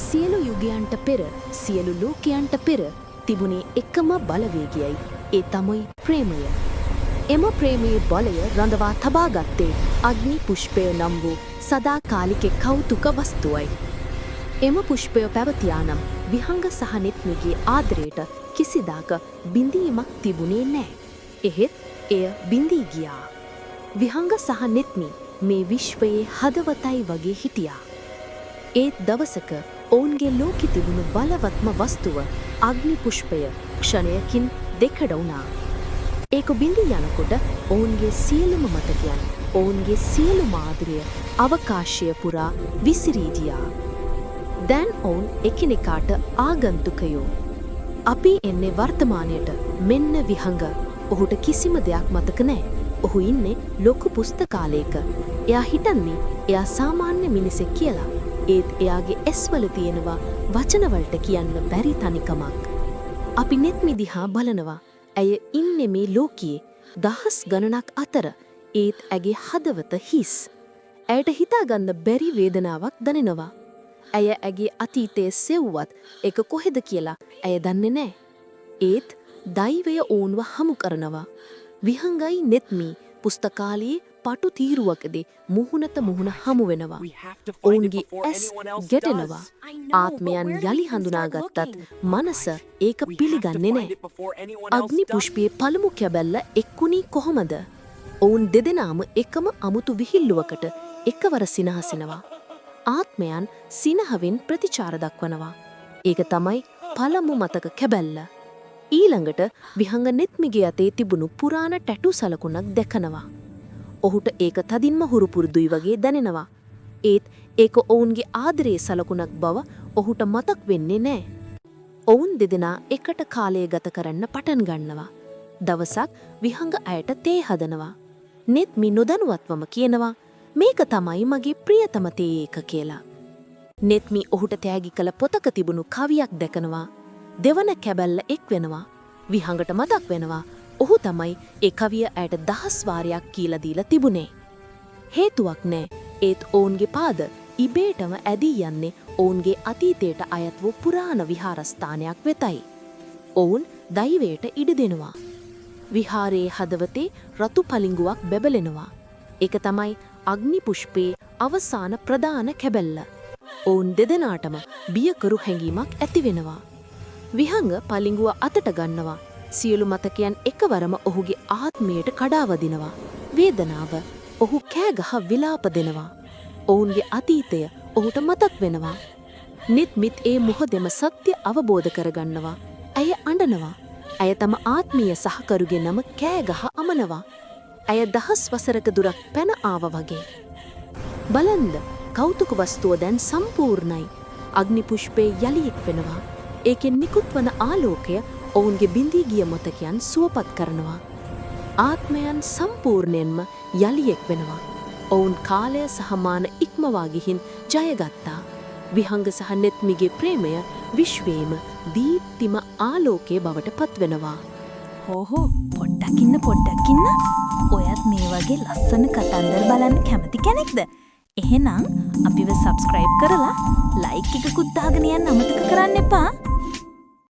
සියලු යුගයන්ට පෙර සියලු ලෝකයන්ට පෙර තිබුණේ එකම බලවේගයයි ඒ තමයි ප්‍රේමය. එම ප්‍රේමයේ බලය රඳවා තබාගත්තේ අග්නි පුෂ්පය නම් වූ සදාකාලික කෞතුක වස්තුවයි. එම පුෂ්පය පැවතියානම් විහංග සහ නෙත්මිගේ ආදරයට කිසිදාක බිඳීමක් තිබුණේ නෑ. එහෙත් එය බිඳී ගියා. විහංග සහ නෙත්මි මේ විශ්වයේ හදවතයි වගේ හිටියා. ඒත් දවසක ඔවුන්ගේ ලෝකෙ තිබුණු බලවත්ම වස්තුව අග්නි පුෂ්පය ක්ෂණයකින් දෙකඩ වුණා. ඒක බිඳී යනකොට ඔවුන්ගේ සියලුම මතකයන්, ඔවුන්ගේ සියලුම ආදරය අවකාශය පුරා විසිරී ගියා. දැන් ඔවුන් එකිනෙකාට ආගන්තුකයෝ. අපි එන්නේ වර්තමානයට. මෙන්න විහංග. ඔහුට කිසිම දෙයක් මතක නෑ. ඔහු ඉන්නේ ලොකු පුස්තකාලයක. එයා හිතන්නේ එයා සාමාන්‍ය මිනිසෙක් කියලා. ඒත් එයාගේ ඇස්වල තියෙනවා වචනවලට කියන්න බැරි තනිකමක්. අපි නෙත්මි දිහා බලනවා. ඇය ඉන්නේ මේ ලෝකයේ දහස් ගණනක් අතර. ඒත් ඇගේ හදවත හිස්. ඇයට හිතාගන්න බැරි වේදනාවක් දැනෙනවා. ඇය ඇගේ අතීතයේ සෙව්වත් ඒක කොහෙද කියලා ඇය දන්නේ නෑ. ඒත් දෛවය ඔවුන්ව හමු කරනවා. විහංගයි නෙත්මි පුස්තකාලයේ පටු තීරුවකදී මුහුණට මුහුණ හමු වෙනවා. ඔවුන්ගේ ඇස් ගැටෙනවා. ආත්මයන් යලි හඳුනාගත්තත් මනස ඒක පිළිගන්නේ නෑ. අග්නි පුෂ්පයේ පළමු කැබැල්ල එක්කුණී කොහොමද? ඔවුන් දෙදෙනාම එකම අමුතු විහිල්ලුවකට එකවර සිනහසිනවා. ආත්මයන් සිනහවෙන් ප්‍රතිචාර දක්වනවා. ඒක තමයි පළමු මතක කැබැල්ල. ඊළඟට විහංග නෙත්මිගේ අතේ තිබුණු පුරාණ ටැටු සලකුණක් දැකනවා. ඔහුට ඒක තදින්ම හුරුපුරුදුයි වගේ දැනෙනවා. ඒත් ඒක ඔවුන්ගේ ආදරයේ සලකුණක් බව ඔහුට මතක් වෙන්නේ නෑ. ඔවුන් දෙදෙනා එකට කාලය ගත කරන්න පටන් ගන්නවා. දවසක් විහංග අයට තේ හදනවා. නෙත්මි නොදැනුවත්වම කියනවා මේක තමයි මගේ ප්‍රියතම තේ එක කියලා. නෙත්මි ඔහුට තෑගි කළ පොතක තිබුණු කවියක් දැකනවා. දෙවන කැබැල්ල එක් වෙනවා. විහංගට මතක් වෙනවා ඔහු තමයි ඒ කවිය ඇයට 10 වාරයක් කියලා දීලා තිබුණේ. හේතුවක් නෑ. ඒත් ඔවුන්ගේ පාද ඉබේටම ඇදී යන්නේ ඔවුන්ගේ අතීතයට අයත් වූ පුරාණ විහාරස්ථානයක් වෙතයි. ඔවුන් දෛවයට ඉඩ දෙනවා. විහාරයේ හදවතේ රතු පලිඟුවක් බැබලෙනවා. ඒක තමයි අග්නි පුෂ්පයේ අවසාන ප්‍රධාන කැබැල්ල. ඔවුන් දෙදෙනාටම බියකරු හැඟීමක් ඇති වෙනවා. විහංග පලිඟුව අතට ගන්නවා. සියලු මතකයන් එකවරම ඔහුගේ ආත්මයට කඩාවදිනවා. වේදනාව ඔහු කෑගහ විලාප දෙනවා. ඔවුන්ගේ අතීතය ඔහුට මතක් වෙනවා. නෙත්මිත් ඒ මොහොතේම සත්‍ය අවබෝධ කරගන්නවා. ඇය අඬනවා. ඇය තම ආත්මීය සහකරුගේ නම කෑගහ අමනවා. ඇය 10 වසරක දුරක් පැන ආව වගේ. බලන්න කෞතුක වස්තුව දැන් සම්පූර්ණයි. අග්නි පුෂ්පේ යලි එක් වෙනවා. ඒකෙන් නිකුත් වන ආලෝකය ඔවුන්ගේ බිඳී ගිය මතකයන් සුවපත් කරනවා. ආත්මයන් සම්පූර්ණයෙන්ම යලි එක් වෙනවා. ඔවුන් කාලය සහ මාන ඉක්මවා ගිහින් ජයගත්තා. විහංග සහ නෙත්මිගේ ප්‍රේමය විශ්වයේම දීප්තිම ආලෝකයේ බවට පත්වෙනවා. හෝහෝ පොඩ්ඩක් ඉන්න. ඔයත් මේ වගේ ලස්සන කතන්දර බලන්න කැමති කෙනෙක්ද? එහෙනම් අපිව සබ්ස්ක්‍රයිබ් කරලා ලයික් එකකුත් දාගෙන යන්න අමතක කරන්න එපා.